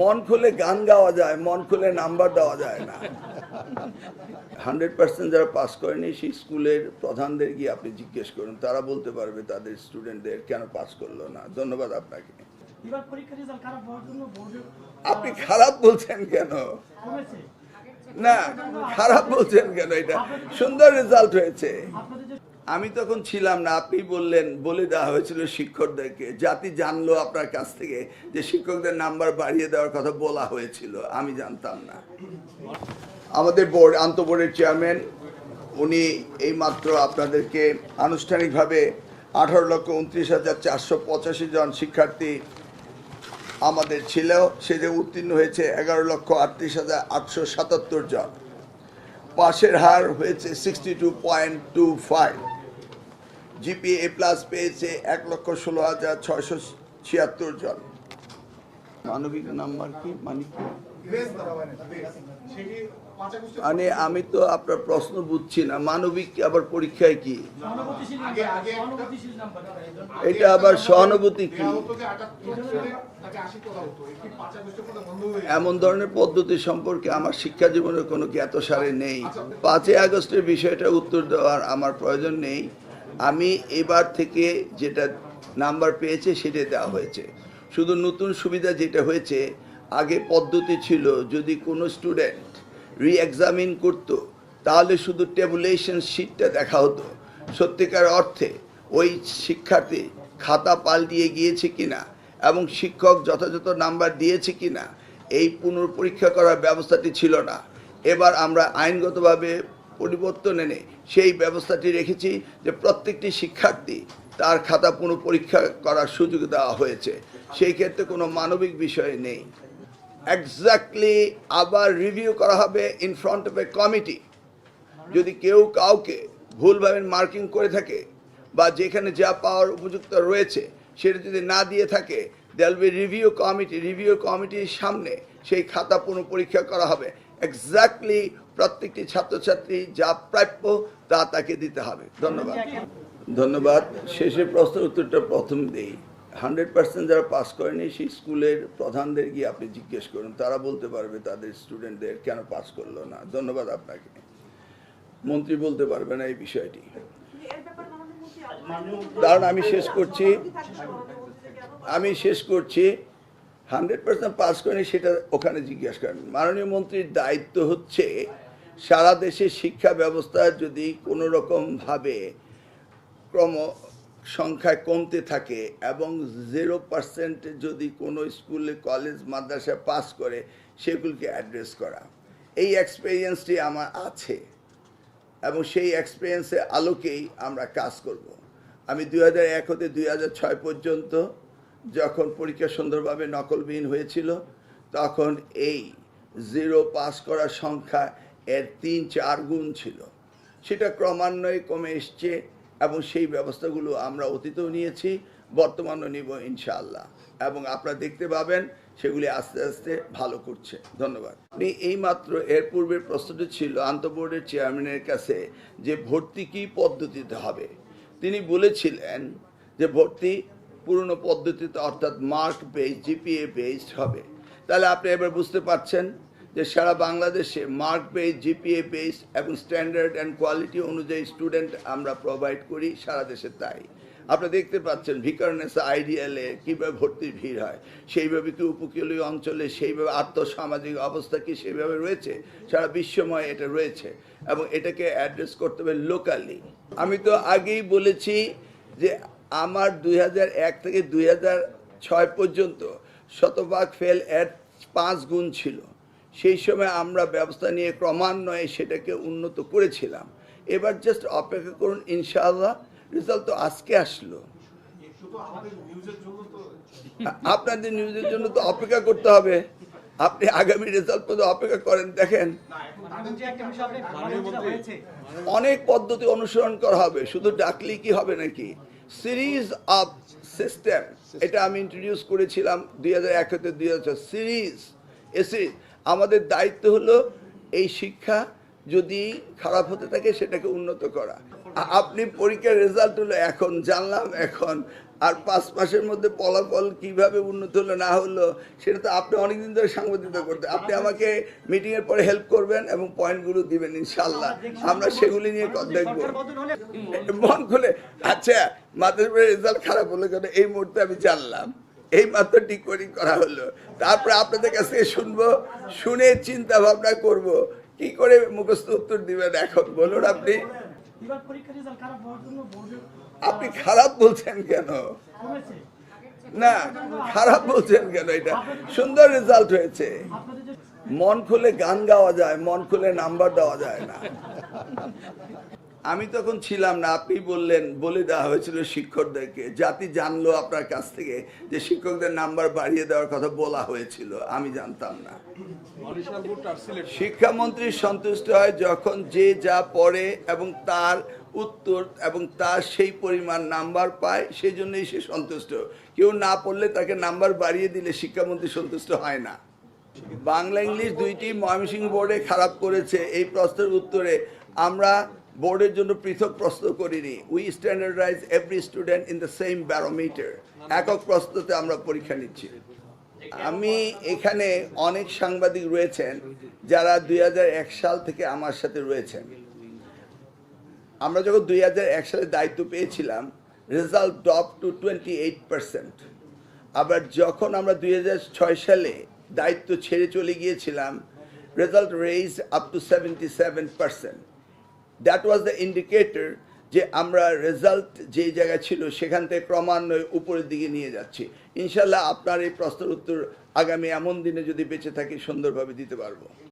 মন খুলে গান গাওয়া যায়, মন খুলে নাম্বার দেওয়া যায় না। 100% যারা পাস করেনি সেই স্কুলের প্রধানদের গিয়ে আপনি জিজ্ঞেস করুন, তারা বলতে পারবে তাদের স্টুডেন্টদের কেন পাস করলো না। ধন্যবাদ আপনাকে। আপনি খারাপ বলছেন কেন? না, খারাপ বলছেন কেন? এটা সুন্দর রেজাল্ট হয়েছে। আমি তখন ছিলাম না, আপনি বললেন, বলে দেওয়া হয়েছিল শিক্ষকদেরকে। জাতি জানলো আপনার কাছ থেকে যে শিক্ষকদের নাম্বার বাড়িয়ে দেওয়ার কথা বলা হয়েছিল, আমি জানতাম না। আমাদের বোর্ড, আন্তঃবোর্ডের চেয়ারম্যান, উনি এইমাত্র আপনাদেরকে আনুষ্ঠানিকভাবে 18,29,485 জন শিক্ষার্থী আমাদের ছিল, সেটা উত্তীর্ণ হয়েছে 11,38,877 জন। পাশের হার হয়েছে 62.25। জিপিএ প্লাস পেয়েছে 1,16,676 জন। মানবিক নাম্বার কি মানে আমি তো আপনার প্রশ্ন বুঝছি না। মানবিক আবার পরীক্ষায় কি? এটা আবার সহানুভূতি কি? এমন ধরনের পদ্ধতি সম্পর্কে আমার শিক্ষা জীবনের কোনো জ্ঞাতসারে নেই। 5ই আগস্টের বিষয়টা উত্তর দেওয়ার আমার প্রয়োজন নেই। আমি এবার থেকে যেটা নাম্বার পেয়েছে সেটাই দেওয়া হয়েছে। শুধু নতুন সুবিধা যেটা হয়েছে, আগে পদ্ধতি ছিল যদি কোনো স্টুডেন্ট রি-এক্সামিন করতো তাহলে শুধু টেবুলেশন শিটটা দেখা হতো, সত্যিকার অর্থে ওই শিক্ষার্থী খাতা পাল্টিয়ে গিয়েছে কিনা এবং শিক্ষক যথাযথ নাম্বার দিয়েছে কিনা এই পুনর্পরীক্ষা করার ব্যবস্থাটি ছিল না। এবার আমরা আইনগতভাবে পরিবর্তন এনে সেই ব্যবস্থাটি রেখেছি যে প্রত্যেকটি শিক্ষার্থী তার খাতা পুনঃপরীক্ষা করার সুযোগ দেওয়া হয়েছে। সেই ক্ষেত্রে কোনো মানবিক বিষয় নেই। এক্স্যাক্টলি আবার রিভিউ করা হবে in front of A committee. যদি কেউ কাউকে ভুলভাবে মার্কিং করে থাকে বা যেখানে যা পাওয়ার উপযুক্ত রয়েছে সেটা যদি না দিয়ে থাকে, দেয়াল বি রিভিউ কমিটি। রিভিউ কমিটির সামনে সেই খাতা পুনঃপরীক্ষা করা হবে। এক্স্যাক্টলি প্রত্যেকটি ছাত্রছাত্রী যা প্রাপ্য তা তাকে দিতে হবে। ধন্যবাদ। শেষের প্রশ্নের উত্তরটা প্রথম দিই। 100% যারা পাস করেনি সেই স্কুলের প্রধানদের গিয়ে আপনি জিজ্ঞেস করুন, তারা বলতে পারবে তাদের স্টুডেন্টদের কেন পাস করলো না। ধন্যবাদ আপনাকে। মন্ত্রী বলতে পারবে না এই বিষয়টি। কারণ আমি শেষ করছি 100% পাস করেনি সেটা ওখানে জিজ্ঞেস করেন। মাননীয় মন্ত্রীর দায়িত্ব হচ্ছে সারা দেশে শিক্ষা ব্যবস্থা যদি কোনো রকমভাবে সংখ্যায় কমতে থাকে এবং 0% যদি কোনো স্কুলে কলেজ মাদ্রাসা পাস করে সেগুলোকে অ্যাড্রেস করা। এই এক্সপিরিয়েন্সটি আমার আছে এবং সেই এক্সপিরিয়েন্সের আলোকেই আমরা কাজ করব। আমি 2001 হতে 2006 পর্যন্ত যখন পরীক্ষা সুন্দরভাবে নকলবিহীন হয়েছিল, তখন এই 0 পাস করার সংখ্যা এর 3-4 গুণ ছিল। সেটা ক্রমান্বয়ে কমে এসছে এবং সেই ব্যবস্থাগুলো আমরা অতীতেও নিয়েছি, বর্তমানও নিব ইনশাআল্লাহ। এবং আপনারা দেখতে পাবেন সেগুলি আস্তে আস্তে ভালো করছে। ধন্যবাদ। আপনি এইমাত্র এর পূর্বের প্রশ্নটি ছিল আন্তঃবোর্ডের চেয়ারম্যানের কাছে যে ভর্তি কী পদ্ধতিতে হবে। তিনি বলেছিলেন যে ভর্তি পুরনো পদ্ধতিতে, অর্থাৎ মার্ক বেসড, জিপিএ বেসড হবে। তাহলে আপনি এবার বুঝতে পারছেন যে সারা বাংলাদেশে মার্ক বেসড, জিপিএ বেসড এবং স্ট্যান্ডার্ড অ্যান্ড কোয়ালিটি অনুযায়ী স্টুডেন্ট আমরা প্রোভাইড করি সারা দেশে। তাই আপনারা দেখতে পাচ্ছেন ভিকারুননিসা আইডিয়ালে কীভাবে ভর্তির ভিড় হয়, সেইভাবে কি উপকূলীয় অঞ্চলে সেইভাবে আর্থসামাজিক অবস্থা কি সেইভাবে রয়েছে, সারা বিশ্বময় এটা রয়েছে এবং এটাকে অ্যাড্রেস করতে হবে লোকালি। আমি তো আগেই বলেছি যে আমার 2001 থেকে 2006 পর্যন্ত শতভাগ ফেল এর 5 গুণ ছিল। সেই সময় আমরা ব্যবস্থা নিয়ে ক্রমান্বয়ে সেটাকে উন্নত করেছিলাম। এবার জাস্ট অপেক্ষা করুন, ইনশাআল্লাহ। রেজাল্ট তো আজকে আসলো। আপনাদের নিউজের জন্য তো অপেক্ষা করতে হবে। আপনি আগামী রেজাল্ট পর্যন্ত অপেক্ষা করেন, দেখেন অনেক পদ্ধতি অনুসরণ করা হবে। শুধু ডাকলেই কি হবে নাকি? সিরিজ অফ সিস্টেম, এটা আমি ইন্ট্রোডিউস করেছিলাম 2001 থেকে 2006। সিরিজ আমাদের দায়িত্ব হলো এই শিক্ষা যদি খারাপ হতে থাকে সেটাকে উন্নত করা। আপনি পরীক্ষার রেজাল্ট হলো এখন জানলাম, এখন আর 5 মাসের মধ্যে ফলাফল কিভাবে উন্নত হলো না হলো সেটা তো আপনি অনেকদিন ধরে সাংবাদিকতা করতে, আপনি আমাকে মিটিং এর পরে হেল্প করবেন এবং পয়েন্টগুলো দিবেন, ইনশাল্লাহ আমরা সেগুলি নিয়ে কথা দেখবো মন খুলে। আচ্ছা, মাদ্রাসার রেজাল্ট খারাপ হলো কেন এই মুহূর্তে আমি জানলাম, এই মাত্র ডিকোডিং করা হলো, তারপরে আপনাদের কাছ থেকে শুনবো, শুনে চিন্তা ভাবনা করব কি করে মুখস্থ উত্তর দিবেন। এখন বলুন আপনি, আপনি খারাপ বলছেন কেন? না, খারাপ বলছেন কেন? এটা সুন্দর রেজাল্ট হয়েছে। মন খুলে গান গাওয়া যায়, মন খুলে নাম্বার দেওয়া যায় না। আমি তখন ছিলাম না, আপনি বললেন, বলে দেওয়া হয়েছিল শিক্ষকদেরকে, জাতি জানলো আপনার কাছ থেকে যে শিক্ষকদের নাম্বার বাড়িয়ে দেওয়ার কথা বলা হয়েছিল, আমি জানতাম না। শিক্ষামন্ত্রী সন্তুষ্ট হয় যখন যে যা পড়ে এবং তার উত্তর এবং তার সেই পরিমাণ নাম্বার পায়, সেই জন্যই সে সন্তুষ্ট। কেউ না পড়লে তাকে নাম্বার বাড়িয়ে দিলে শিক্ষামন্ত্রী সন্তুষ্ট হয় না। বাংলা ইংলিশ দুইটি ময়মনসিংহ বোর্ডে খারাপ করেছে, এই প্রশ্নের উত্তরে আমরা বোর্ডের জন্য পৃথক প্রশ্ন করিনি। We standardise every student in the same barometer, একক প্রশ্নতে আমরা পরীক্ষা নিচ্ছি। আমি এখানে অনেক সাংবাদিক রয়েছেন যারা 2001 সাল থেকে আমার সাথে রয়েছেন। আমরা যখন 2001 সালে দায়িত্ব পেয়েছিলাম, রেজাল্ট ড্রপ টু 28%। আবার যখন আমরা 2006 সালে দায়িত্ব ছেড়ে চলে গিয়েছিলাম, result raise up to 77%। That was the indicator যে আমরা রেজাল্ট যে জায়গায় ছিল সেখান থেকে ক্রমান্বয়ে উপরের দিকে নিয়ে যাচ্ছি। ইনশাল্লাহ আপনার এই প্রশ্নের উত্তর আগামী এমন দিনে যদি বেঁচে থাকি সুন্দরভাবে দিতে পারবো।